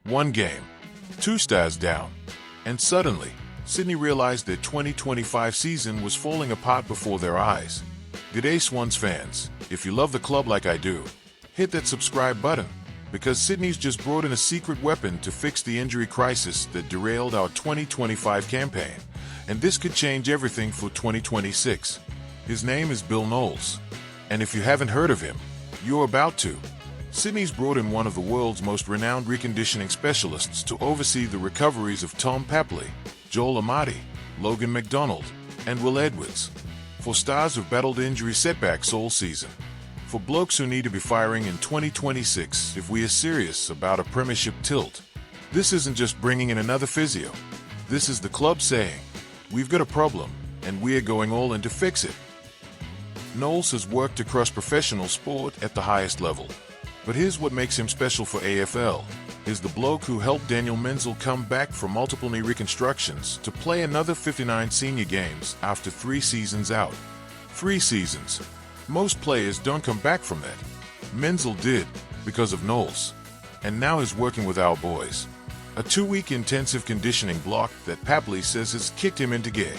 One game, 2 stars down, and suddenly, Sydney realized their 2025 season was falling apart before their eyes. G'day Swans fans, if you love the club like I do, hit that subscribe button, because Sydney's just brought in a secret weapon to fix the injury crisis that derailed our 2025 campaign, and this could change everything for 2026. His name is Bill Knowles, and if you haven't heard of him, you're about to. Sydney's brought in one of the world's most renowned reconditioning specialists to oversee the recoveries of Tom Papley, Joel Amati, Logan McDonald, and Will Edwards. For stars who've battled injury setbacks all season. For blokes who need to be firing in 2026 if we are serious about a premiership tilt. This isn't just bringing in another physio. This is the club saying, we've got a problem, and we are going all in to fix it. Knowles has worked across professional sport at the highest level. But here's what makes him special for AFL, is the bloke who helped Daniel Menzel come back from multiple knee reconstructions to play another 59 senior games after 3 seasons out. 3 seasons. Most players don't come back from that. Menzel did, because of Knowles. And now he's working with our boys. A 2-week intensive conditioning block that Papley says has kicked him into gear.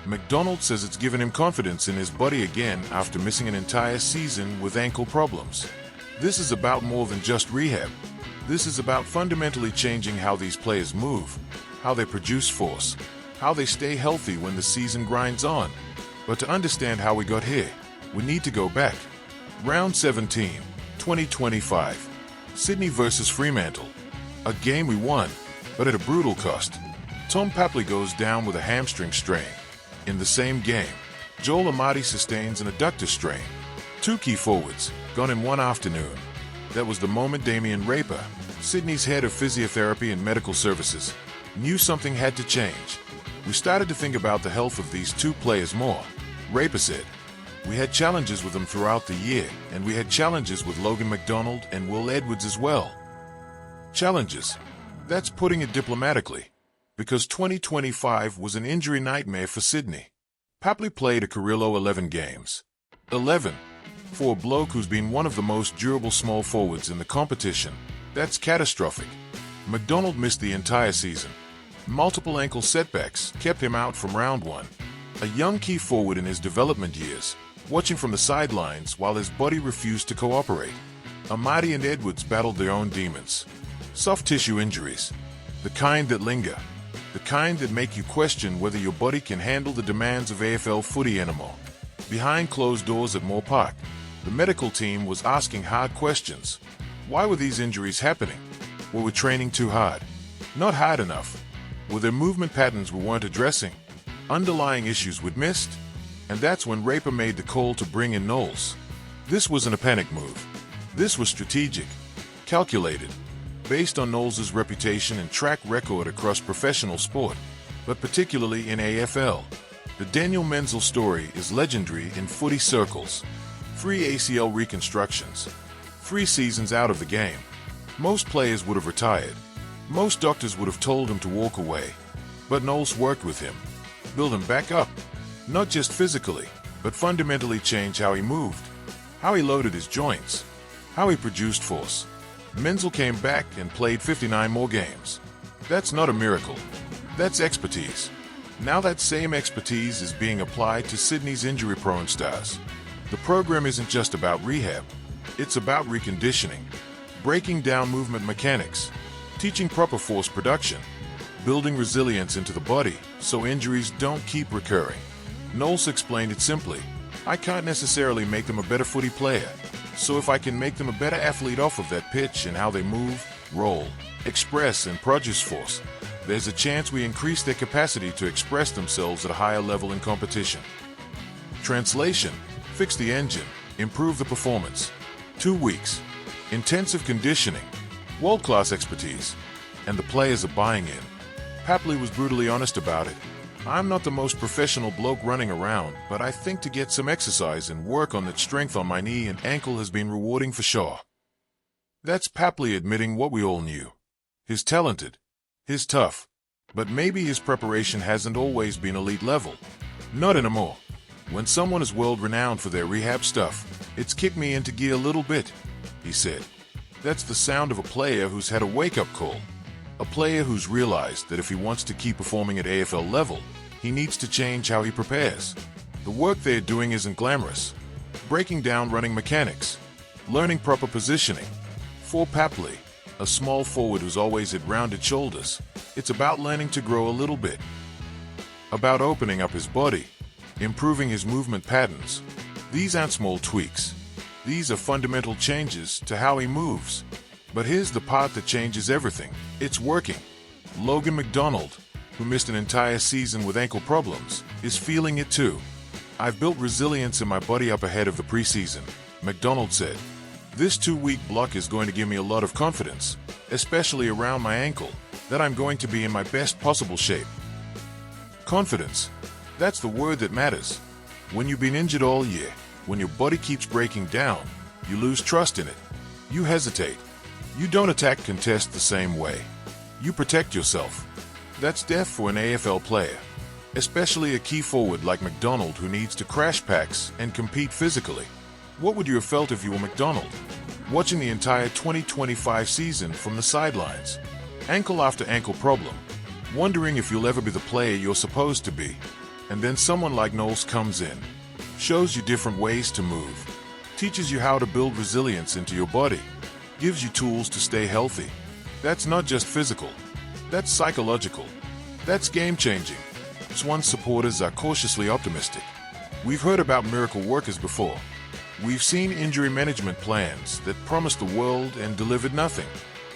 McDonald says it's given him confidence in his body again after missing an entire season with ankle problems. This is about more than just rehab. This is about fundamentally changing how these players move, how they produce force, how they stay healthy when the season grinds on. But to understand how we got here, we need to go back. Round 17, 2025. Sydney versus Fremantle. A game we won, but at a brutal cost. Tom Papley goes down with a hamstring strain. In the same game, Joel Amati sustains an adductor strain. 2 key forwards, gone in one afternoon. That was the moment Damien Raper, Sydney's head of physiotherapy and medical services, knew something had to change. We started to think about the health of these 2 players more. Raper said, we had challenges with them throughout the year, and we had challenges with Logan McDonald and Will Edwards as well. Challenges. That's putting it diplomatically. Because 2025 was an injury nightmare for Sydney. Papley played a career low 11 games. 11. For a bloke who's been one of the most durable small forwards in the competition, that's catastrophic. McDonald missed the entire season. Multiple ankle setbacks kept him out from round 1. A young key forward in his development years, watching from the sidelines while his body refused to cooperate. Amati and Edwards battled their own demons. Soft tissue injuries. The kind that linger. The kind that make you question whether your body can handle the demands of AFL footy anymore. Behind closed doors at Moore Park, the medical team was asking hard questions. Why were these injuries happening? Were we training too hard? Not hard enough? Were there movement patterns we weren't addressing? Underlying issues we'd missed? And that's when Raper made the call to bring in Knowles. This wasn't a panic move. This was strategic, calculated, based on Knowles' reputation and track record across professional sport, but particularly in AFL. The Daniel Menzel story is legendary in footy circles. 3 ACL reconstructions. 3 seasons out of the game. Most players would have retired. Most doctors would have told him to walk away. But Knowles worked with him. Build him back up. Not just physically, but fundamentally change how he moved. How he loaded his joints. How he produced force. Menzel came back and played 59 more games. That's not a miracle. That's expertise. Now that same expertise is being applied to Sydney's injury-prone stars. The program isn't just about rehab. It's about reconditioning, breaking down movement mechanics, teaching proper force production, building resilience into the body so injuries don't keep recurring. Knowles explained it simply. I can't necessarily make them a better footy player. So if I can make them a better athlete off of that pitch and how they move, roll, express, and produce force, there's a chance we increase their capacity to express themselves at a higher level in competition. Translation: fix the engine, improve the performance. 2 weeks. Intensive conditioning, world-class expertise, and the players are buying in. Papley was brutally honest about it. I'm not the most professional bloke running around, but I think to get some exercise and work on that strength on my knee and ankle has been rewarding for sure. That's Papley admitting what we all knew. He's talented. He's tough. But maybe his preparation hasn't always been elite level. Not anymore. When someone is world-renowned for their rehab stuff, it's kicked me into gear a little bit, he said. That's the sound of a player who's had a wake-up call. A player who's realized that if he wants to keep performing at AFL level, he needs to change how he prepares. The work they're doing isn't glamorous. Breaking down running mechanics, learning proper positioning. For Papley, a small forward who's always had rounded shoulders, it's about learning to grow a little bit. About opening up his body, improving his movement patterns. These aren't small tweaks. These are fundamental changes to how he moves. But here's the part that changes everything. It's working. Logan McDonald, who missed an entire season with ankle problems, is feeling it too. I've built resilience in my body up ahead of the preseason, McDonald said. This 2-week block is going to give me a lot of confidence, especially around my ankle, that I'm going to be in my best possible shape. Confidence. That's the word that matters. When you've been injured all year, when your body keeps breaking down, you lose trust in it. You hesitate. You don't attack contest the same way. You protect yourself. That's death for an AFL player, especially a key forward like McDonald who needs to crash packs and compete physically. What would you have felt if you were McDonald, watching the entire 2025 season from the sidelines, ankle after ankle problem, wondering if you'll ever be the player you're supposed to be, and then someone like Knowles comes in, shows you different ways to move, teaches you how to build resilience into your body, gives you tools to stay healthy. That's not just physical. That's psychological. That's game-changing. Swans supporters are cautiously optimistic. We've heard about miracle workers before. We've seen injury management plans that promised the world and delivered nothing.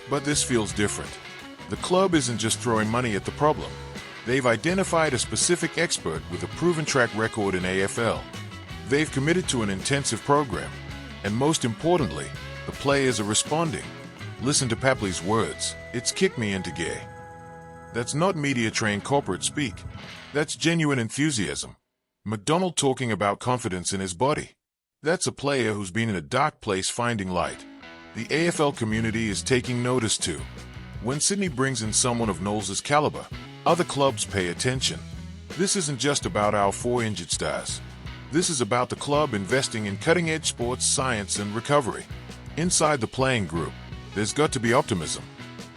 But this feels different. The club isn't just throwing money at the problem. They've identified a specific expert with a proven track record in AFL. They've committed to an intensive program. And most importantly, the players are responding. Listen to Papley's words. It's kicked me into gear. That's not media-trained corporate speak. That's genuine enthusiasm. McDonald talking about confidence in his body. That's a player who's been in a dark place finding light. The AFL community is taking notice too. When Sydney brings in someone of Knowles' caliber, other clubs pay attention. This isn't just about our 4 injured stars. This is about the club investing in cutting-edge sports science and recovery. Inside the playing group, there's got to be optimism.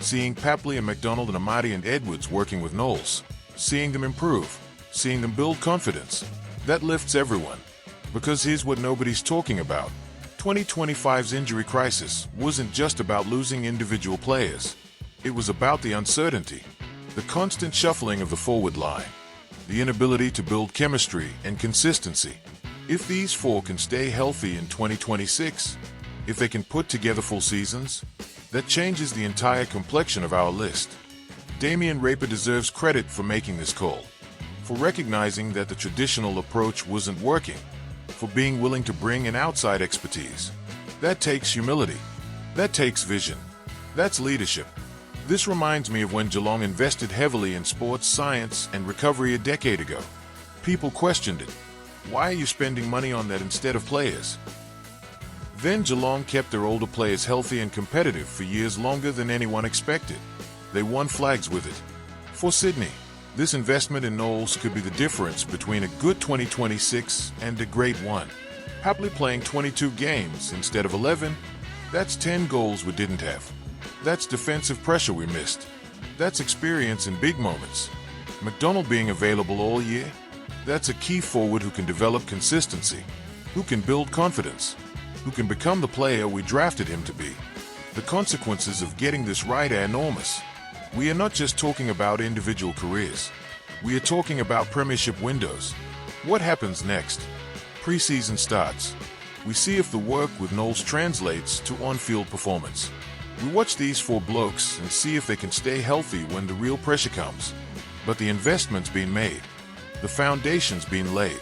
Seeing Papley and McDonald and Amati and Edwards working with Knowles, seeing them improve, seeing them build confidence, that lifts everyone. Because here's what nobody's talking about. 2025's injury crisis wasn't just about losing individual players. It was about the uncertainty, the constant shuffling of the forward line, the inability to build chemistry and consistency. If these 4 can stay healthy in 2026, if they can put together full seasons, that changes the entire complexion of our list. Damien Raper deserves credit for making this call, for recognizing that the traditional approach wasn't working, for being willing to bring in outside expertise. That takes humility. That takes vision. That's leadership. This reminds me of when Geelong invested heavily in sports science and recovery a decade ago. People questioned it. Why are you spending money on that instead of players? Then Geelong kept their older players healthy and competitive for years longer than anyone expected. They won flags with it. For Sydney, this investment in Knowles could be the difference between a good 2026 and a great one. Papley playing 22 games instead of 11, that's 10 goals we didn't have. That's defensive pressure we missed. That's experience in big moments. McDonald being available all year, that's a key forward who can develop consistency, who can build confidence, who can become the player we drafted him to be. The consequences of getting this right are enormous. We are not just talking about individual careers. We are talking about premiership windows. What happens next? Preseason starts. We see if the work with Knowles translates to on-field performance. We watch these 4 blokes and see if they can stay healthy when the real pressure comes. But the investment's been made. The foundation's been laid.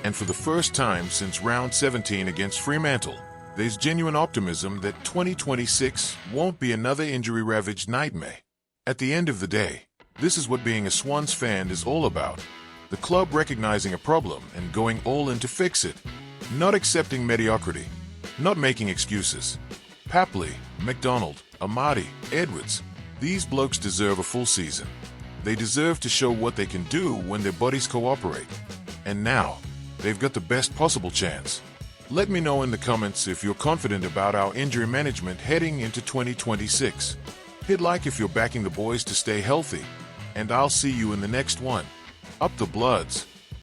And for the first time since round 17 against Fremantle, there's genuine optimism that 2026 won't be another injury-ravaged nightmare. At the end of the day, this is what being a Swans fan is all about. The club recognizing a problem and going all in to fix it. Not accepting mediocrity. Not making excuses. Papley, McDonald, Amati, Edwards, these blokes deserve a full season. They deserve to show what they can do when their bodies cooperate. And now, they've got the best possible chance. Let me know in the comments if you're confident about our injury management heading into 2026. Hit like if you're backing the boys to stay healthy, and I'll see you in the next one. Up the Bloods!